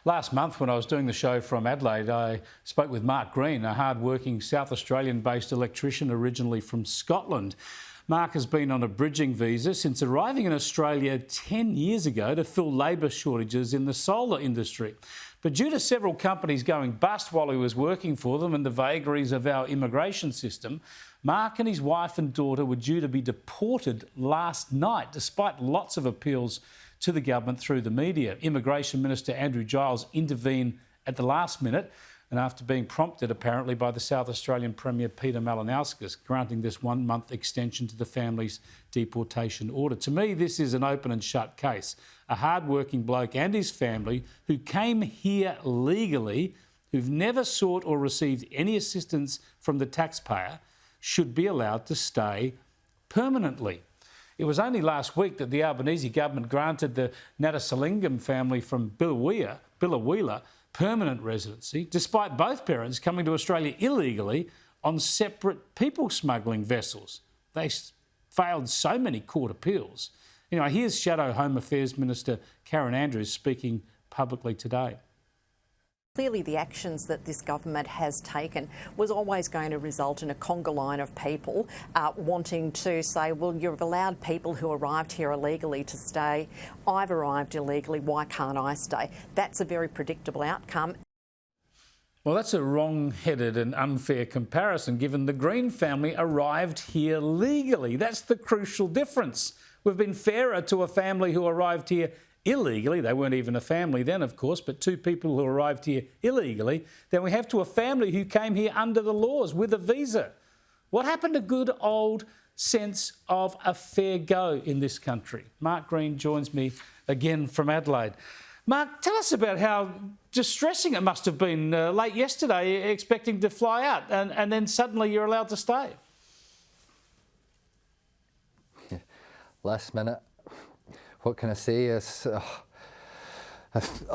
Last month when I was doing the show from Adelaide, I spoke with Mark Green, a hard-working South Australian-based electrician originally from Scotland. Mark has been on a bridging visa since arriving in Australia 10 years ago to fill labour shortages in the solar industry. But due to several companies going bust while he was working for them and the vagaries of our immigration system, Mark and his wife and daughter were due to be deported last night, despite lots of appeals to the government through the media. Immigration Minister Andrew Giles intervened at the last minute and after being prompted apparently by the South Australian Premier Peter Malinauskas, granting this 1 month extension to the family's deportation order. To me, this is an open and shut case. A hard-working bloke and his family who came here legally, who've never sought or received any assistance from the taxpayer, should be allowed to stay permanently. It was only last week that the Albanese government granted the Nadesalingam family from Biloela permanent residency, despite both parents coming to Australia illegally on separate people smuggling vessels. They failed so many court appeals. Anyway, here's Shadow Home Affairs Minister Karen Andrews speaking publicly today. Clearly, the actions that this government has taken was always going to result in a conga line of people wanting to say, well, you've allowed people who arrived here illegally to stay. I've arrived illegally, why can't I stay? That's a very predictable outcome. Well, that's a wrong-headed and unfair comparison, given the Green family arrived here legally. That's the crucial difference. We've been fairer to a family who arrived here illegally. They weren't even a family then, of course, but two people who arrived here illegally, than we have to a family who came here under the laws with a visa. What happened to good old sense of a fair go in this country? Mark Green joins me again from Adelaide. Mark, tell us about how distressing it must have been late yesterday, expecting to fly out, and then suddenly you're allowed to stay. Yeah. Last minute. What can I say? It's a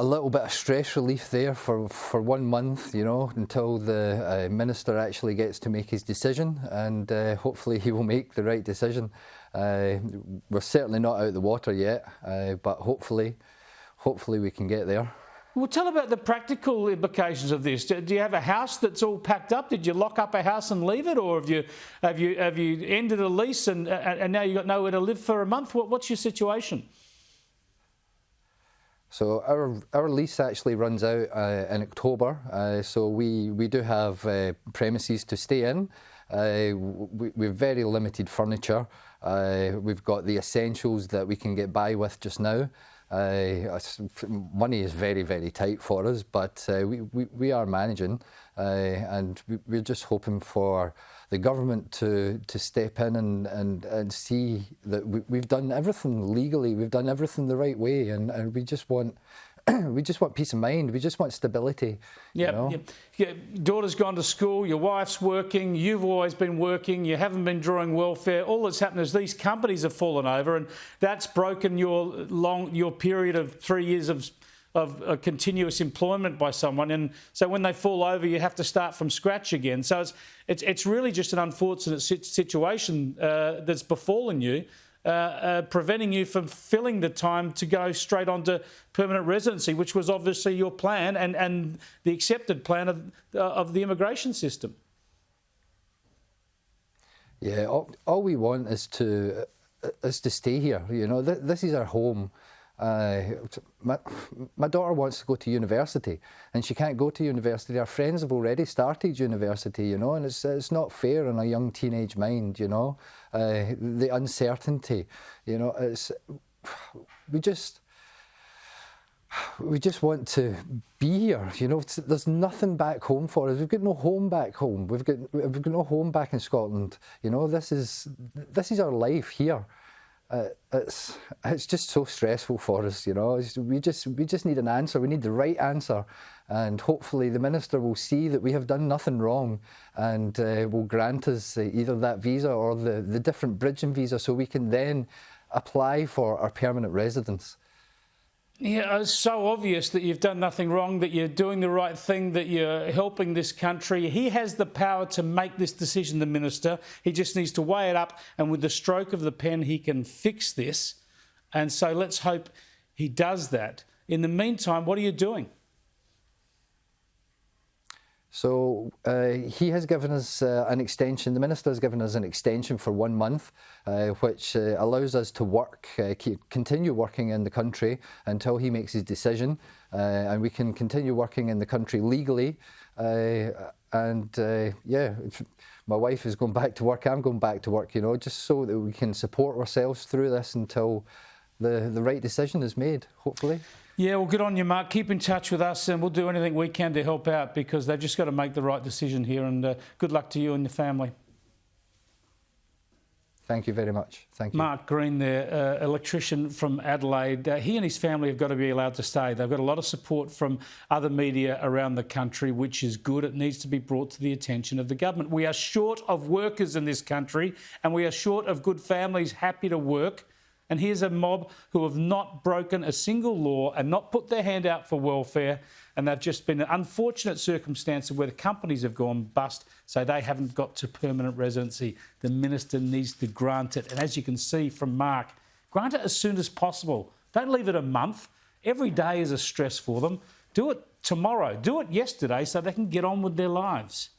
little bit of stress relief there for 1 month, you know, until the minister actually gets to make his decision, and hopefully he will make the right decision. We're certainly not out of the water yet, but hopefully we can get there. Well, tell about the practical implications of this. Do you have a house that's all packed up? Did you lock up a house and leave it, or have you ended a lease and now you've got nowhere to live for a month? What's your situation? So our lease actually runs out in October. So we do have premises to stay in. We've very limited furniture. We've got the essentials that we can get by with just now. Money is very, very tight for us, but we are managing, and we're just hoping for the government to step in and see that we've done everything legally, we've done everything the right way, and we just want peace of mind. We just want stability. Yeah, you know? Your daughter's gone to school, your wife's working, you've always been working, you haven't been drawing welfare. All that's happened is these companies have fallen over, and that's broken your period of 3 years of continuous employment by someone. And so when they fall over, you have to start from scratch again. So it's really just an unfortunate situation that's befallen you. Preventing you from filling the time to go straight on to permanent residency, which was obviously your plan and the accepted plan of the immigration system. Yeah, all we want is to stay here. You know, this is our home. My daughter wants to go to university, and she can't go to university. Our friends have already started university, you know, and it's not fair on a young teenage mind, you know. The uncertainty, you know, we just want to be here, you know. There's nothing back home for us. We've got no home back home. We've got no home back in Scotland. You know, this is our life here. It's just so stressful for us, you know. We just need an answer. We need the right answer, and hopefully the minister will see that we have done nothing wrong, and will grant us either that visa or the different bridging visa, so we can then apply for our permanent residence. Yeah, it's so obvious that you've done nothing wrong, that you're doing the right thing, that you're helping this country. He has the power to make this decision, the minister. He just needs to weigh it up, and with the stroke of the pen, he can fix this. And so let's hope he does that. In the meantime, what are you doing? So he has given us an extension, the Minister has given us an extension for 1 month, which allows us to work, continue working in the country until he makes his decision, and we can continue working in the country legally. Yeah, my wife is going back to work, I'm going back to work, you know, just so that we can support ourselves through this until the right decision is made, hopefully. Yeah, well, good on you, Mark. Keep in touch with us and we'll do anything we can to help out, because they've just got to make the right decision here, and good luck to you and your family. Thank you very much. Thank you. Mark Green there, electrician from Adelaide. He and his family have got to be allowed to stay. They've got a lot of support from other media around the country, which is good. It needs to be brought to the attention of the government. We are short of workers in this country, and we are short of good families happy to work. And here's a mob who have not broken a single law and not put their hand out for welfare. And they've just been an unfortunate circumstance where the companies have gone bust, so they haven't got to permanent residency. The Minister needs to grant it. And as you can see from Mark, grant it as soon as possible. Don't leave it a month. Every day is a stress for them. Do it tomorrow. Do it yesterday so they can get on with their lives.